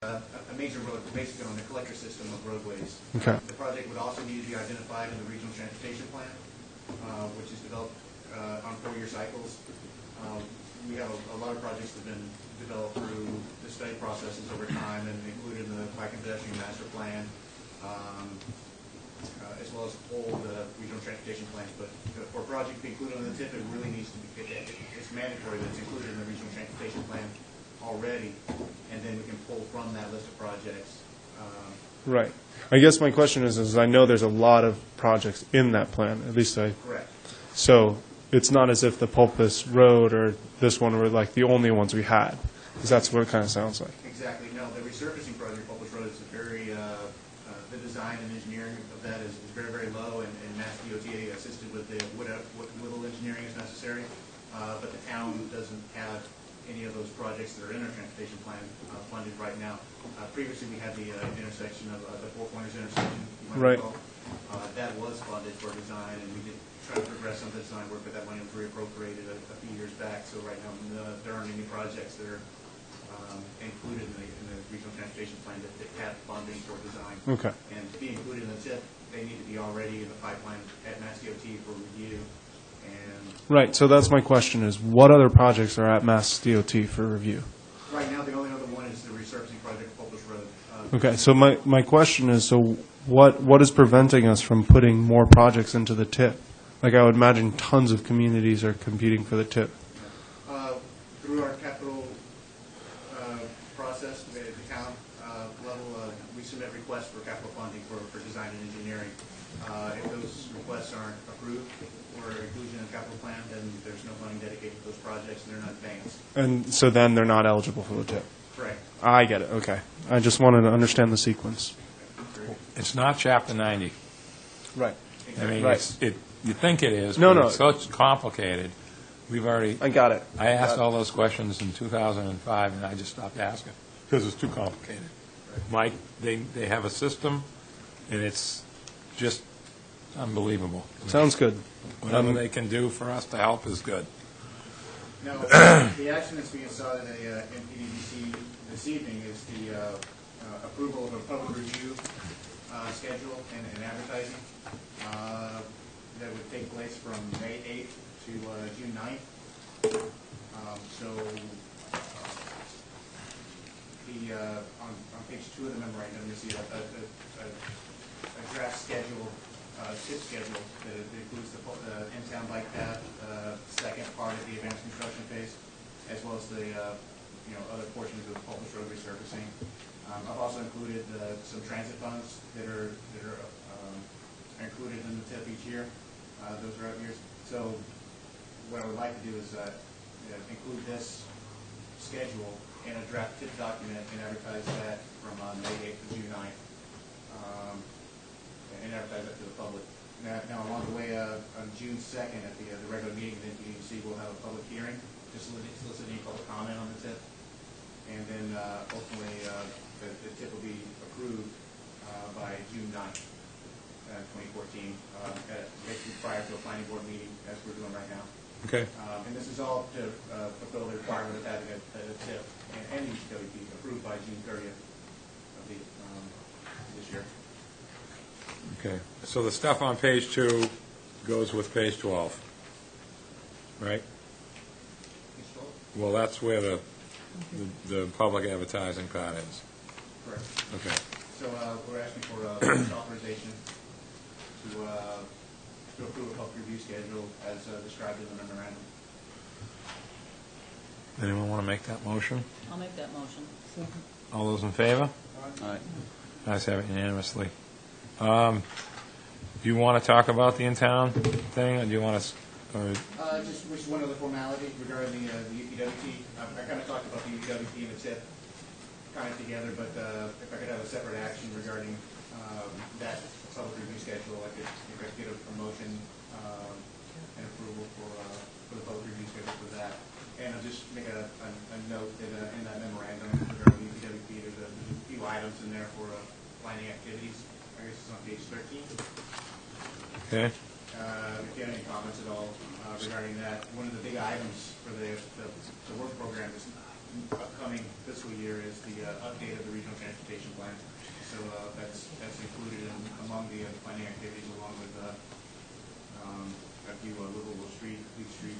a major road, basically on the collector system of roadways. Okay. The project would also need to be identified in the regional transportation plan, which is developed on 4-year cycles. We have a lot of projects that have been developed through the study processes over time and included in the bike and pedestrian master plan, as well as all the regional transportation plans. But for a project to be included on the TIP, it really needs to be, it's mandatory that it's included in the regional transportation plan already, and then we can pull from that list of projects. Right. I guess my question is I know there's a lot of projects in that plan, at least I... Correct. So it's not as if the Pulpus Road or this one were like the only ones we had, because that's what it kind of sounds like. Exactly. No, the resurfacing project, Pulpus Road, is a very, the design and engineering of that is very, very low, and Mass DOT assisted with what little engineering is necessary, but the town doesn't have any of those projects that are in our transportation plan funded right now. Previously, we had the intersection of the Four Pointers intersection. You might recall. That was funded for design, and we did try to progress some of the design work, but that money was reappropriated a few years back. So right now, there aren't any projects that are included in the regional transportation plan that have funding for design. Okay. And to be included in the TIP, they need to be already in the pipeline at Mass DOT for review. Right, so that's my question is, what other projects are at Mass DOT for review? Right now, the only other one is the resurfacing project at Pulpus Road. Okay, so my question is, so what is preventing us from putting more projects into the TIP? Like, I would imagine tons of communities are competing for the TIP. Through our capital process, at the town level, we submit requests for capital funding for design and engineering. If those requests aren't approved or inclusion in the capital plan, then there's no money dedicated to those projects, and they're not advanced. And so then they're not eligible for the TIP? Correct. I get it, okay. I just wanted to understand the sequence. It's not Chapter 90. Right. I mean, Right. you think it is, No, but no. it's so complicated. We've already... I got it. I asked all those questions in 2005, and I just stopped asking because it's too complicated. Mike, they have a system, and it's just unbelievable. Sounds good. Whatever they can do for us to help is good. Now, the action that's being sought in the NPDC this evening is the approval of a public review schedule and advertising that would take place from May 8th to June 9th. So on page 2 of the memorandum, you see a draft schedule, TIP schedule that includes the in-town bike path, second part of the advanced construction phase, as well as the other portions of the Pulpus Road resurfacing. I've also included some transit funds that are included in the TIP each year. Those are out years. So what I would like to do is include this schedule in a draft TIP document and advertise that from May 8th to June 9th. And advertise that to the public. Now along the way, on June 2nd at the regular meeting of the NPDC, we'll have a public hearing, just soliciting public comment on the TIP. And then ultimately, the TIP will be approved by June 9th, 2014, basically prior to a planning board meeting, as we're doing right now. Okay. And this is all to fulfill the requirement of having a TIP and UTWP approved by June 30th of this year. Okay. So the stuff on page 2 goes with page 12, right? Well, that's where the public advertising part is. Correct. Okay. So we're asking for authorization to approve a public review schedule as described in the memorandum. Anyone want to make that motion? I'll make that motion. All those in favor? Aye. Ayes have it unanimously. Do you want to talk about the in-town thing, or do you want to... Just one other formality regarding the UPWP. I kind of talked about the UPWP and the TIP kind of together, but if I could have a separate action regarding that public review schedule, I could get a motion and approval for the public review schedule for that. And I'll just make a note that in that memorandum regarding the UPWP, there's a few items in there for planning activities. I guess it's on page 13. Okay. If you have any comments at all regarding that, one of the big items for the work program is upcoming fiscal year is the update of the regional transportation plan. So that's included among the planning activities, along with a few livable street, Fleet Street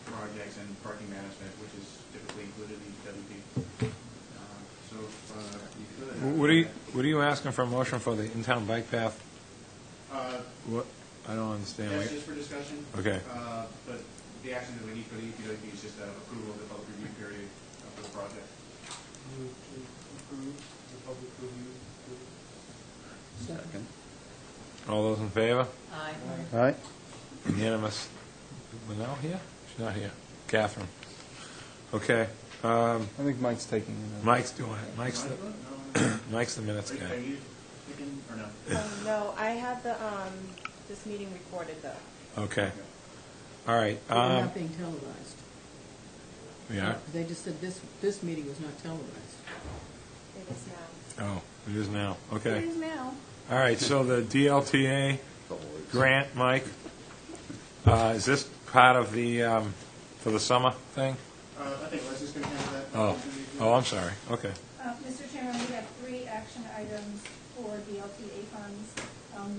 projects and parking management, which is typically included in the WP. So you could. What are you asking for a motion for the in-town bike path? What? I don't understand. That's just for discussion. Okay. But the action that we need for the EPWP is just approval of the public review period for the project. Move to approve the public review. Second. All those in favor? Aye. All right. Unanimous. Manel here? She's not here. Catherine. Okay. I think Mike's taking it. Mike's doing it. Mike's the minutes Are guy. you thinking or no? No, I had this meeting recorded, though. Okay. All right. They're not being televised. Yeah. They just said this meeting was not televised. It is now. Oh, it is now. It Okay. is now. All right. So the DLTA grant, Mike, is this part of the for the summer thing? I think Leslie's going to handle that. Oh, I'm sorry. Okay. Mr. Chairman, we have 3 action items for DLTA funds.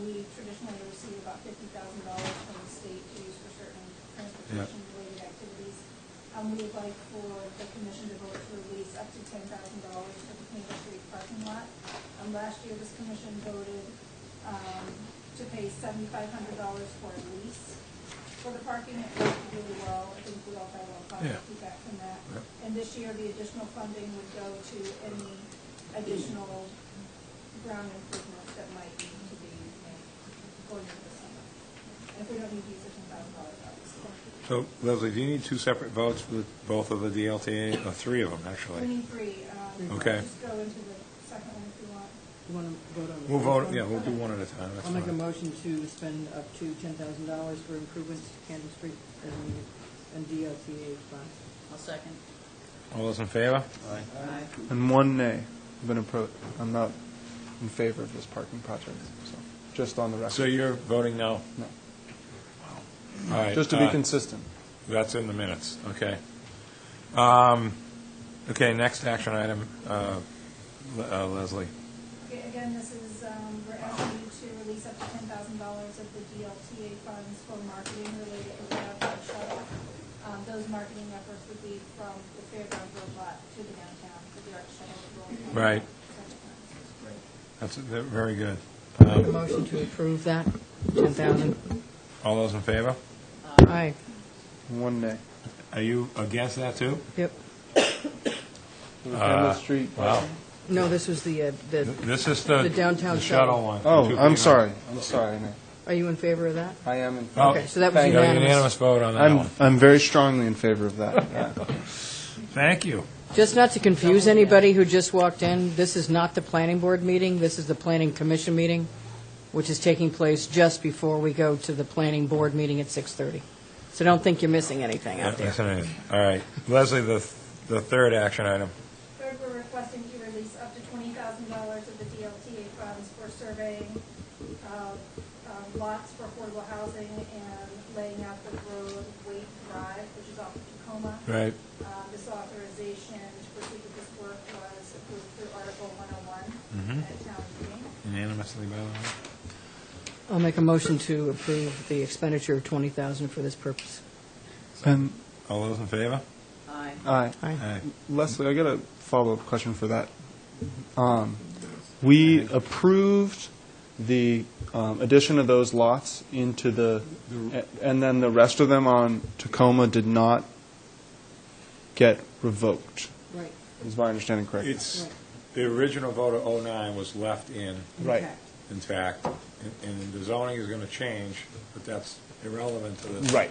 We traditionally receive about $50,000 from the state to use for certain transportation-related activities. We would like for the commission to vote to release up to $10,000 for the Campbell Street parking lot. Last year, this commission voted to pay $7,500 for a lease for the parking. It worked really well. I think we all got a lot of positive feedback from that. Yep. And this year, the additional funding would go to any additional ground improvements that might need to be made going into the summer. And if we don't need to use the $10,000, obviously. So Leslie, do you need 2 separate votes for both of the DLTA, or 3 of them We actually? need 3. Okay. Just go into the second one if you want. You want to vote on the We'll first vote. one? Yeah, we'll do one at a time. That's I'll make a fine. motion to spend up to $10,000 for improvements to Canton Street as needed and DLTA funds. I'll second. All those in favor? Aye. And one nay. I'm not in favor of this parking project, so, just on the record. So you're voting no? No. All right. Just to be consistent. That's in the minutes. Okay. Okay. Next action item, Leslie. Okay, again, this is, we're asking you to release up to $10,000 of the DLTA funds for marketing related to the downtown shuttle. Those marketing efforts would be from the Fairground Road lot to the downtown, the direct shuttle. Right. That's very good. Make a motion to approve that, 10,000. All those in favor? Aye. One nay. Are you against that too? Yep. Campbell Street. Wow. No, this was the This is the downtown the shuttle one. Oh, Two I'm big sorry. ones. are you in favor of that? I am in. Oh, Okay, so that was you got a unanimous. unanimous vote on that one. I'm very strongly in favor of that. Yeah. Thank you. Just not to confuse anybody who just walked in, this is not the planning board meeting, this is the planning commission meeting, which is taking place just before we go to the planning board meeting at 6:30. So don't think you're missing anything out there. Listen, all right. Leslie, the third action item. Third, we're requesting to release up to $20,000 of the DLTA funds for surveying lots for affordable housing and laying out the road Wade Drive, which is off of Tacoma. Right. This authorization to proceed with this work was approved through Article 101 Mhm. at town meeting. Unanimously, by the way. I'll make a motion to approve the expenditure of $20,000 for this purpose. And All those in favor? Aye. aye. Aye. Leslie, I got a follow-up question for that. We approved the addition of those lots into and then the rest of them on Tacoma did not get revoked. Right. Is my understanding correct? It's, the original vote of 09 was left in, Right. intact, and the zoning is going to change, but that's irrelevant to this. Right.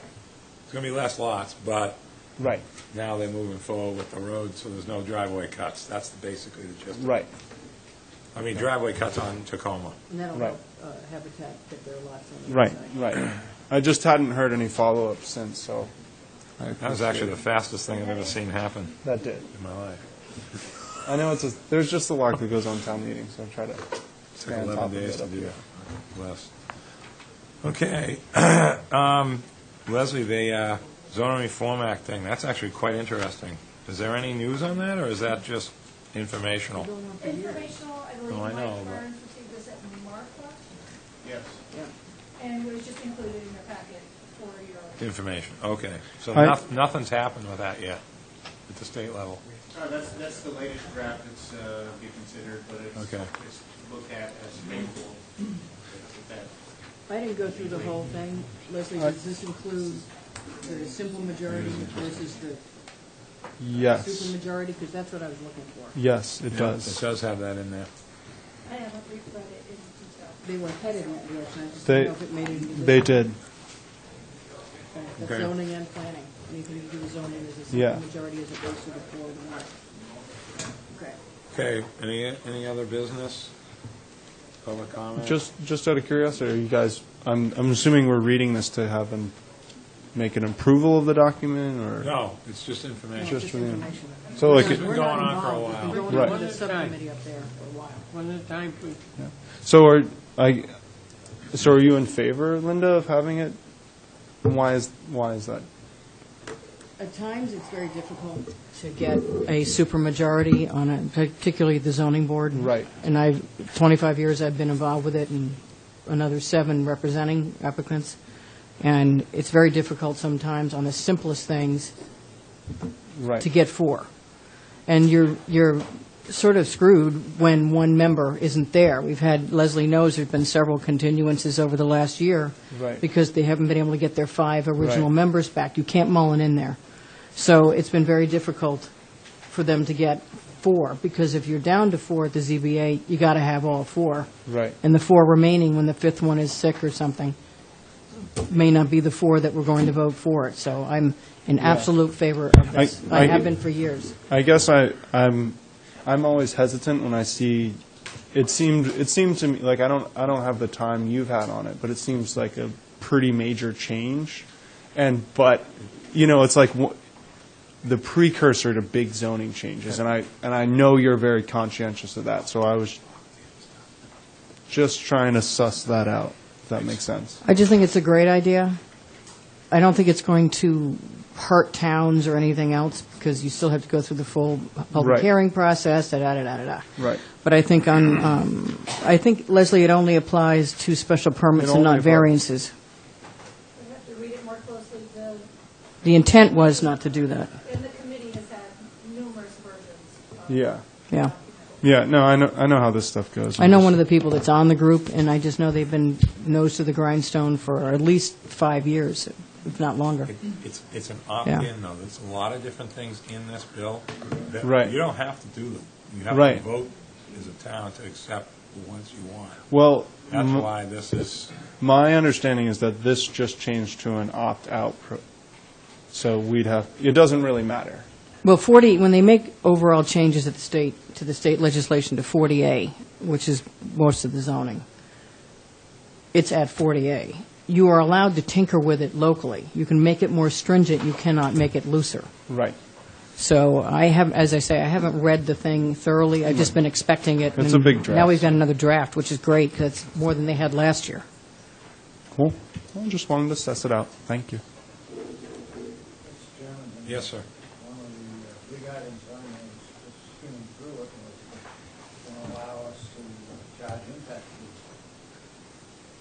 It's going to be less lots, but Right. now they're moving forward with the road, so there's no driveway cuts. That's basically the gist. Right. I mean, driveway cuts on Tacoma. And that'll Right. help Habitat get their lots on the Right. inside. Right. I just hadn't heard any follow-up since, so. That was actually the fastest thing I've ever seen happen That did. in my life. I know there's just a lot that goes on town meetings, so I try to It took stay on top 11 of days it to up do here. less. Okay. Leslie, the Zoning Reform Act thing, that's actually quite interesting. Is there any news on that, or is that just informational? Informational, I believe Oh, I know, Mike but- Burns received this at Martha, Yes. and was just included in your packet for your. Information, okay. So I- nothing's happened with that yet at the state level? That's the latest draft that's being considered, but Okay. it's looked at as favorable with that. I didn't go through the whole thing. Leslie, does this include the simple majority versus the Yes, supermajority? Because that's what I was looking for. yes, it It does. does have that in there. I haven't read it in detail. They were headed in that direction. I just They- didn't know if it made any difference. They did. That's Okay. zoning and planning. Anything to do with zoning is a Yeah. simple majority as opposed to the 4 to 1. Okay. Okay, any other business? Public comment? Just out of curiosity, are you guys, I'm assuming we're reading this to have them make an approval of the document, or? No, it's just information. Just Just for the- information. So like, It's been We're going not on for a involved. It's been while. going Right. on with the subcommittee up there for a while. One at a time, please. so are you in favor, Linda, of having it? And why is that? At times, it's very difficult to get a supermajority on it, particularly the zoning board. Right. And 25 years I've been involved with it, and another 7 representing applicants. And it's very difficult sometimes on the simplest things Right. to get 4. And you're sort of screwed when one member isn't there. We've had, Leslie knows, there've been several continuances over the last year. Right. Because they haven't been able to get their 5 original Right. members back. You can't mull it in there. So it's been very difficult for them to get 4, because if you're down to 4 at the ZBA, you got to have all 4. Right. And the 4 remaining, when the 5th one is sick or something, may not be the 4 that we're going to vote for it. So I'm in absolute favor of this. I have been for years. I guess I'm always hesitant when I see, it seemed to me, like, I don't have the time you've had on it, but it seems like a pretty major change. But, it's like the precursor to big zoning changes, and I know you're very conscientious of that, so I was just trying to suss that out, if that makes sense. I just think it's a great idea. I don't think it's going to hurt towns or anything else, because you still have to go through the full public Right. hearing process, da-da-da-da-da. Right. But I think I think, Leslie, it only applies to special permits It and only not applies- variances. We have to read it more closely. The intent was not to do that. And the committee has had numerous versions. Yeah. Yeah. Yeah, no, I know how this stuff goes. I know one of the people that's on the group, and I just know they've been nose to the grindstone for at least 5 years, if not longer. It's an opt-in, though. There's a lot of different things in this bill that Right. you don't have to do them. You have Right. to vote as a town to accept the ones you want. Well, That's why this is, my understanding is that this just changed to an opt-out, so it doesn't really matter. Well, 40, when they make overall changes at to the state legislation to 40A, which is most of the zoning, it's at 40A. You are allowed to tinker with it locally. You can make it more stringent, you cannot make it looser. Right. So as I say, I haven't read the thing thoroughly, I've just been expecting it. It's a and big draft. Now we've got another draft, which is great, because it's more than they had last year. Cool. I just wanted to suss it out. Thank you. yes, sir. One of the big items on there is just skimming through it, was going to allow us to charge impact fees.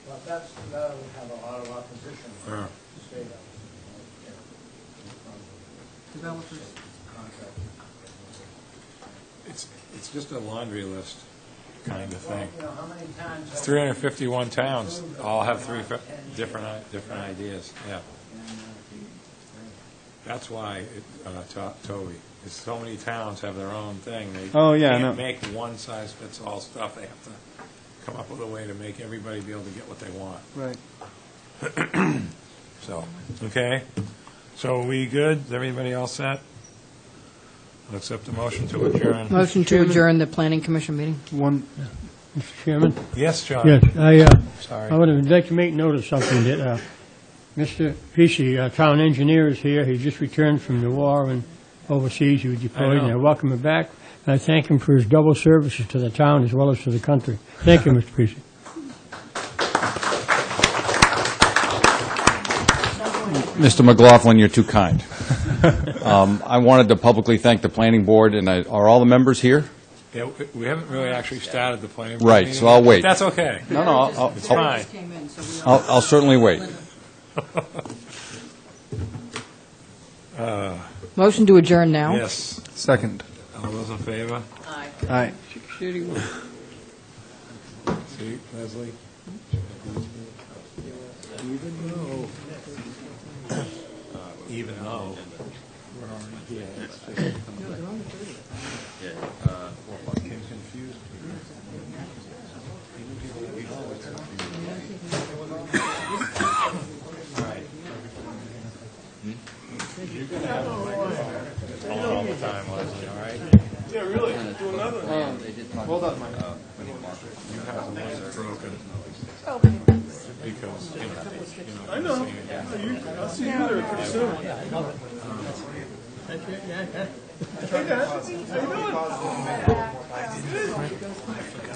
But that would have a lot of opposition from Yeah. the state of it. Developers. It's just a laundry list kind of thing. You know, how many times? It's 351 towns, all have different ideas, yeah. That's why, Toby, is so many towns have their own thing. They Oh, yeah, I know. can't make one-size-fits-all stuff. They have to come up with a way to make everybody be able to get what they want. Right. So, okay? So are we good? Is everybody all set? I'll accept the motion to adjourn. Motion to adjourn the planning commission meeting. One. Mr. Chairman? Yes, John? Yes, I Sorry. would like to make note of something that Mr. Pesci, our town engineer, is here. He just returned from the war and overseas. He was deployed, and I welcome him back. And I thank him for his double services to the town as well as to the country. Thank you, Mr. Pesci. Mr. McLaughlin, you're too kind. I wanted to publicly thank the planning board, and are all the members here? Yeah, we haven't really actually started the planning board Right, meeting so I'll yet, wait. but that's okay. No, no, It's fine. I'll certainly wait. Motion to adjourn now? Yes. Second. All those in favor? Aye. See, Leslie? Even though. All the time, Leslie, all right? Yeah, really. Do another. Hold on, Mike. You have the one broken because, I know. I'll see you there pretty soon. Hey, Dad. How you doing?